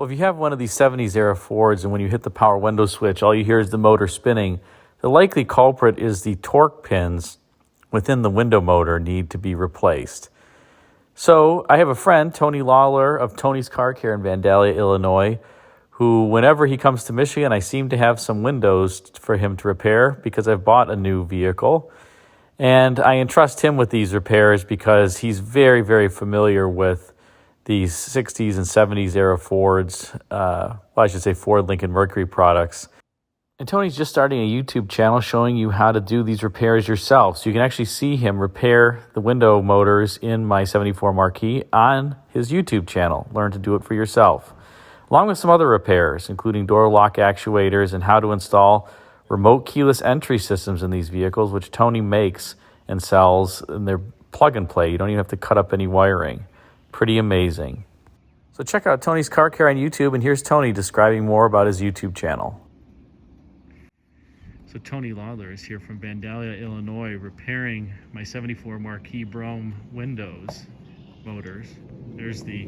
Well, if you have one of these 70s era Fords and when you hit the power window switch, all you hear is the motor spinning, the likely culprit is the torque pins within the window motor need to be replaced. So I have a friend, Tony Lawler of Tony's Car Care in Vandalia, Illinois, who whenever he comes to Michigan, I seem to have some windows for him to repair because I've bought a new vehicle. And I entrust him with these repairs because he's very, very familiar with these 60s and 70s era Fords, I should say Ford, Lincoln, Mercury products. And Tony's just starting a YouTube channel showing you how to do these repairs yourself. So you can actually see him repair the window motors in my 74 Marquis on his YouTube channel. Learn to do it for yourself. Along with some other repairs, including door lock actuators and how to install remote keyless entry systems in these vehicles, which Tony makes and sells, and they're plug and play. You don't even have to cut up any wiring. Pretty amazing. So check out Tony's Car Care on YouTube, and here's Tony describing more about his YouTube channel. So Tony Lawler is here from Vandalia, Illinois, repairing my 74 Marquis Brome windows motors. There's the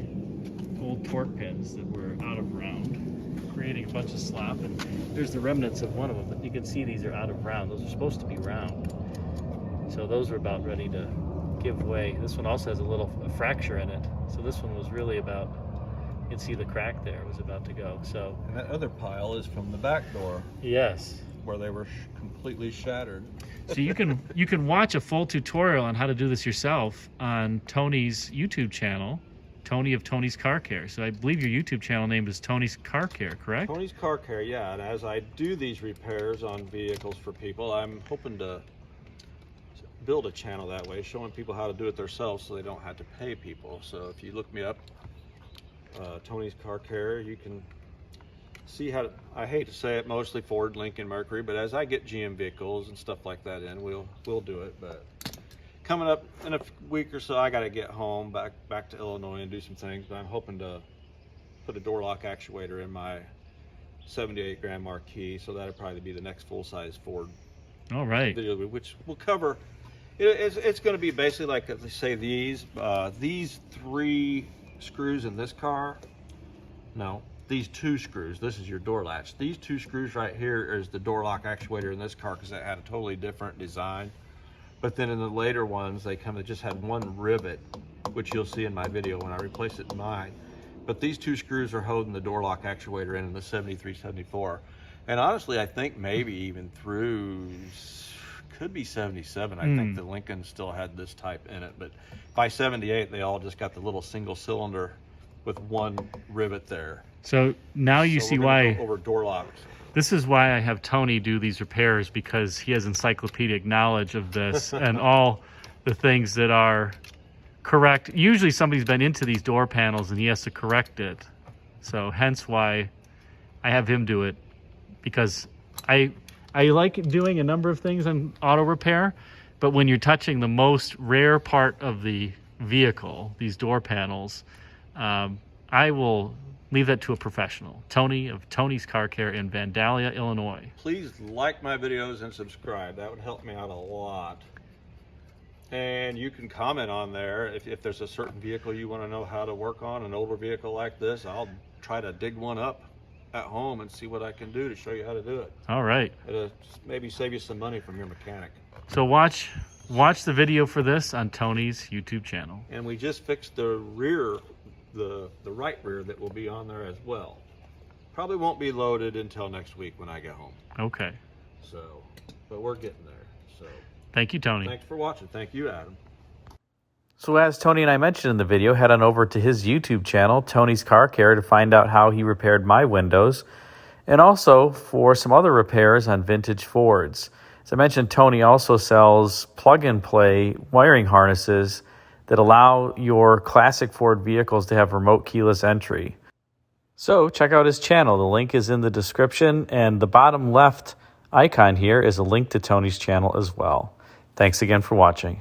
old torque pins that were out of round, creating a bunch of slop, and there's the remnants of one of them, but you can see these are out of round. Those are supposed to be round. So those are about ready to give way. This one also has a fracture in it. So this one was really about, you can see the crack there, was about to go. So, and that other pile is from the back door. Yes. Where they were completely shattered. So you can watch a full tutorial on how to do this yourself on Tony's YouTube channel, Tony of Tony's Car Care. So I believe your YouTube channel name is Tony's Car Care, correct? Tony's Car Care, yeah. And as I do these repairs on vehicles for people, I'm hoping to build a channel that way, showing people how to do it themselves so they don't have to pay people. So if you look me up, Tony's Car Care, you can see how to, I hate to say it, mostly Ford, Lincoln, Mercury, but as I get GM vehicles and stuff like that in, we'll do it. But coming up in a week or so, I got to get home back to Illinois and do some things, but I'm hoping to put a door lock actuator in my 78 Grand Marquis, so that'll probably be the next full-size Ford video, which will cover. It's going to be basically like, let's say these three screws in this car. No, these two screws. This is your door latch. These two screws right here is the door lock actuator in this car because it had a totally different design. But then in the later ones, they just had one rivet, which you'll see in my video when I replace it in mine. But these two screws are holding the door lock actuator in the 73, 74. And honestly, I think maybe even through, could be 77. I think the Lincoln still had this type in it. But by 78, they all just got the little single cylinder with one rivet there. So now you see why over door locks. This is why I have Tony do these repairs, because he has encyclopedic knowledge of this and all the things that are correct. Usually somebody's been into these door panels and he has to correct it. So hence why I have him do it, because I like doing a number of things on auto repair, but when you're touching the most rare part of the vehicle, these door panels, I will leave that to a professional. Tony of Tony's Car Care in Vandalia, Illinois. Please like my videos and subscribe. That would help me out a lot. And you can comment on there if there's a certain vehicle you want to know how to work on, an older vehicle like this. I'll try to dig one up at home and see what I can do to show you how to do it. All right. It'll maybe save you some money from your mechanic. So watch the video for this on Tony's YouTube channel. And we just fixed the rear, the right rear that will be on there as well. Probably won't be loaded until next week when I get home. Okay. So, but we're getting there. So thank you, Tony. Thanks for watching. Thank you, Adam. So as Tony and I mentioned in the video, head on over to his YouTube channel, Tony's Car Care, to find out how he repaired my windows, and also for some other repairs on vintage Fords. As I mentioned, Tony also sells plug-and-play wiring harnesses that allow your classic Ford vehicles to have remote keyless entry. So check out his channel. The link is in the description, and the bottom left icon here is a link to Tony's channel as well. Thanks again for watching.